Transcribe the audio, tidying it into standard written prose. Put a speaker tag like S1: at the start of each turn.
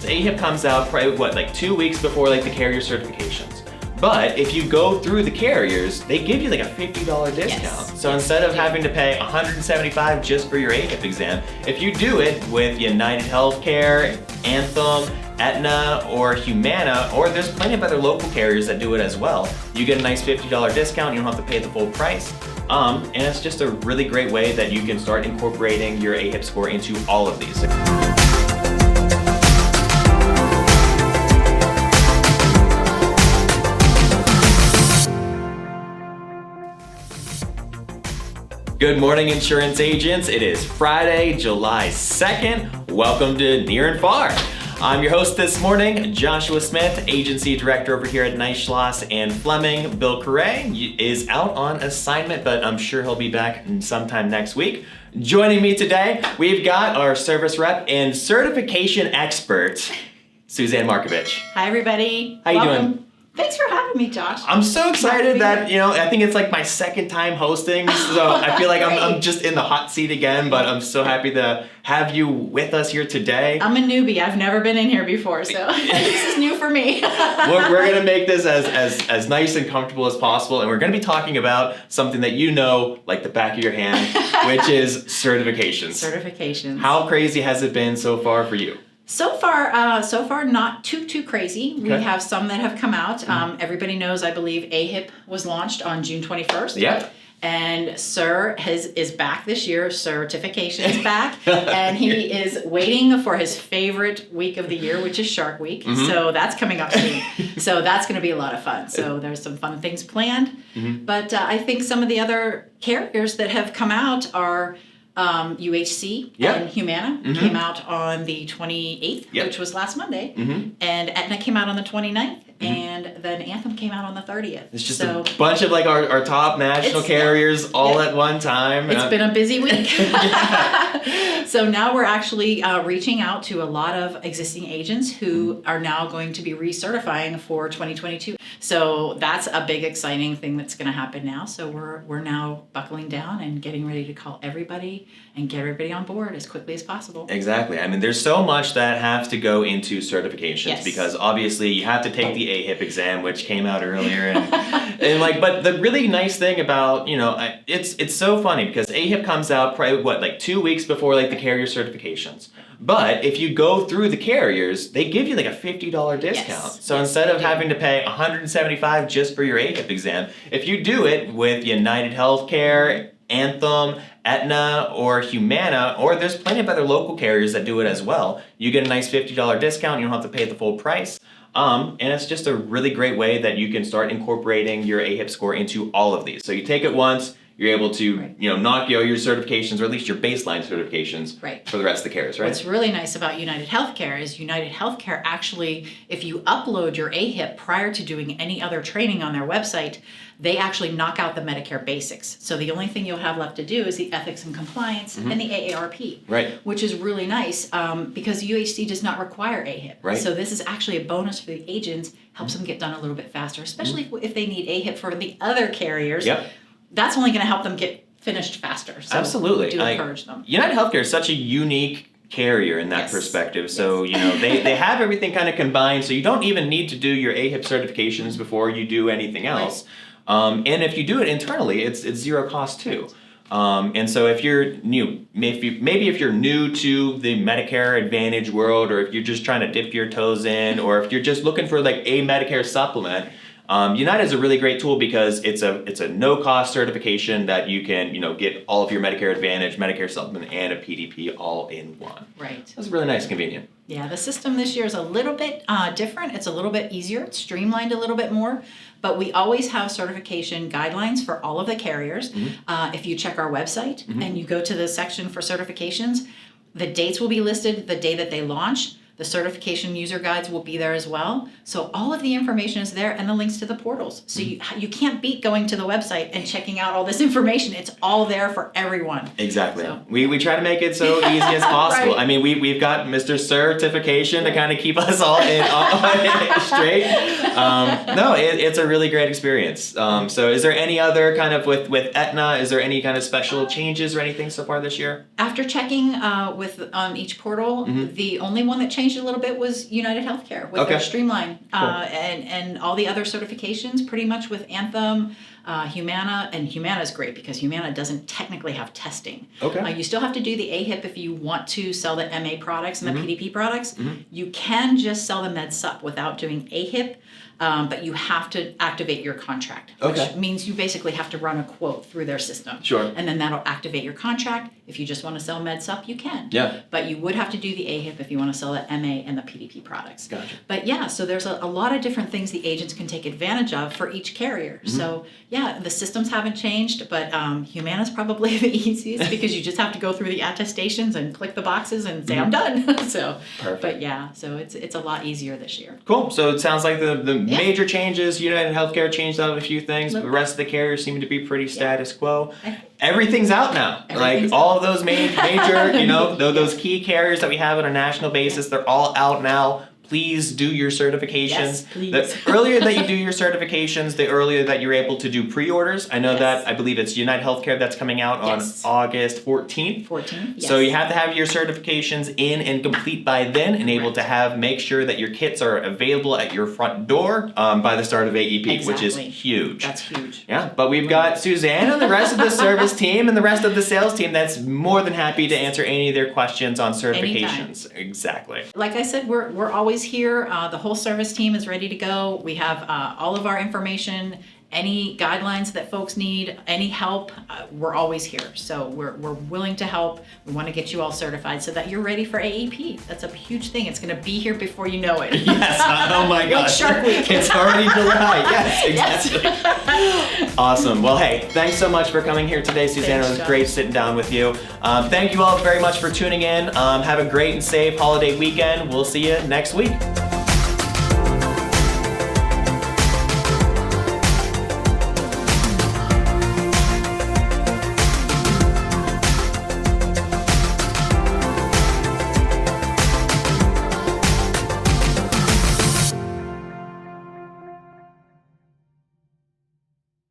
S1: AHIP comes out probably, like 2 weeks before like the carrier certifications. But if you go through the carriers, they give you like a $50 discount.
S2: Yes.
S1: So instead of having to pay $175 just for your AHIP exam, if you do it with United Healthcare, Anthem, Aetna, or Humana, or there's plenty of other local carriers that do it as well, you get a nice $50 discount. You don't have to pay the full price. And it's just a really great way that you can start incorporating your AHIP score into all of these. Good morning, insurance agents. It is Friday, July 2nd. Welcome to Near and Far. I'm your host this morning, Joshua Smith, agency director over here at Neishloss and Fleming. Bill Correa is out on assignment, but I'm sure he'll be back sometime next week. Joining me today, we've got our service rep and certification expert, Suzanne Markovich.
S2: Hi, everybody.
S1: How you doing?
S2: Thanks for having me, Josh.
S1: I'm so excited that, I think it's like my second time hosting, so I feel like I'm just in the hot seat again, but I'm so happy to have you with us here today.
S2: I'm a newbie. I've never been in here before, so this is new for me.
S1: We're going to make this as nice and comfortable as possible, and we're going to be talking about something that you know like the back of your hand, which is certifications.
S2: Certifications.
S1: How crazy has it been so far for you?
S2: So far, not too crazy. We
S1: Okay.
S2: have some that have come out. Everybody knows, I believe, AHIP was launched on June 21st.
S1: Yep.
S2: And Sir is back this year. Certification is back. And he is waiting for his favorite week of the year, which is Shark Week.
S1: Mm-hmm.
S2: So that's coming up soon. So that's going to be a lot of fun. So there's some fun things planned.
S1: Mm-hmm.
S2: But I think some of the other carriers that have come out are UHC
S1: Yep.
S2: and Humana came out on the 28th,
S1: Yep.
S2: which was last Monday.
S1: Mm-hmm.
S2: And Aetna came out on the 29th. And then Anthem came out on the 30th.
S1: It's just a bunch of like our top national carriers all at one time.
S2: It's been a busy week. So now we're actually reaching out to a lot of existing agents who are now going to be recertifying for 2022. So that's a big exciting thing that's going to happen now. So we're now buckling down and getting ready to call everybody and get everybody on board as quickly as possible.
S1: Exactly. I mean, there's so much that has to go into certifications because obviously you have to take the AHIP exam, which came out earlier, and but the really nice thing about it's so funny because AHIP comes out probably like 2 weeks before like the carrier certifications. But if you go through the carriers, they give you like a $50 discount.
S2: Yes.
S1: So instead of having to pay $175 just for your AHIP exam, if you do it with United Healthcare, Anthem, Aetna, or Humana, or there's plenty of other local carriers that do it as well, you get a nice $50 discount. You don't have to pay the full price. And it's just a really great way that you can start incorporating your AHIP score into all of these. So you take it once, you're able to, knock out your certifications, or at least your baseline certifications for the rest of the carriers, right?
S2: What's really nice about United Healthcare is United Healthcare actually, if you upload your AHIP prior to doing any other training on their website, they actually knock out the Medicare basics. So the only thing you'll have left to do is the ethics and compliance and the AARP,
S1: right?
S2: Which is really nice because UHC does not require AHIP.
S1: Right.
S2: So this is actually a bonus for the agents, helps them get done a little bit faster, especially if they need AHIP for the other carriers.
S1: Yep.
S2: That's only going to help them get finished faster. So
S1: Absolutely.
S2: do encourage them.
S1: United Healthcare is such a unique carrier in that perspective. So, they have everything kind of combined, so you don't even need to do your AHIP certifications before you do anything else. Right. And if you do it internally, it's zero cost too. And so if you're new, maybe if you're new to the Medicare Advantage world, or if you're just trying to dip your toes in, or if you're just looking for like a Medicare supplement, United is a really great tool because it's a no-cost certification that you can get all of your Medicare Advantage, Medicare Supplement, and a PDP all in one.
S2: Right.
S1: That's really nice and convenient.
S2: Yeah, the system this year is a little bit different. It's a little bit easier. It's streamlined a little bit more. But we always have certification guidelines for all of the carriers. If you check our website and you go to the section for certifications, the dates will be listed the day that they launch. The certification user guides will be there as well. So all of the information is there and the links to the portals. So you can't beat going to the website and checking out all this information. It's all there for everyone.
S1: Exactly.
S2: So.
S1: We try to make it so easy as possible.
S2: Right.
S1: I mean, we've got Mr. Certification to kind of keep us all straight. No, it's a really great experience. So is there any other kind of, with Aetna, is there any kind of special changes or anything so far this year?
S2: After checking on each portal, the only one that changed changed a little bit was United Healthcare with their Streamline and all the other certifications, pretty much with Anthem, Humana, and Humana is great because Humana doesn't technically have testing. You still have to do the AHIP if you want to sell the MA products and the PDP products. You can just sell the Med Sup without doing AHIP. But you have to activate your contract, which means you basically have to run a quote through their system. And then that'll activate your contract. If you just want to sell Med Sup, you can. But you would have to do the AHIP if you want to sell the MA and the PDP products. But yeah, so there's a lot of different things the agents can take advantage of for each carrier. So yeah, the systems haven't changed, but Humana's probably the easiest because you just have to go through the attestations and click the boxes and say, I'm done. So, but yeah, so it's a lot easier this year.
S1: Cool. So it sounds like the major changes, United Healthcare changed out a few things, but the rest of the carriers seem to be pretty status quo. Everything's out now. Like all of those major, you know, those key carriers that we have on a national basis, they're all out now. Please do your certifications.
S2: Yes, please.
S1: The earlier that you do your certifications, the earlier that you're able to do pre-orders. I know that, I believe it's United Healthcare that's coming out on August 14th. So you have to have your certifications in and complete by then and able to make sure that your kits are available at your front door by the start of AEP, which is huge.
S2: That's huge.
S1: Yeah, but we've got Suzanne and the rest of the service team and the rest of the sales team that's more than happy to answer any of their questions on certifications.
S2: Anytime.
S1: Exactly.
S2: Like I said, we're always here. The whole service team is ready to go. We have all of our information, any guidelines that folks need, any help, we're always here. So we're willing to help. We want to get you all certified so that you're ready for AEP. That's a huge thing. It's going to be here before you know it.
S1: Yes. Oh my gosh.
S2: Like Shark Week.
S1: It's already July. Yes, exactly. Awesome. Well, hey, thanks so much for coming here today, Suzanne. It was great sitting down with you. Thank you all very much for tuning in. Have a great and safe holiday weekend. We'll see you next week.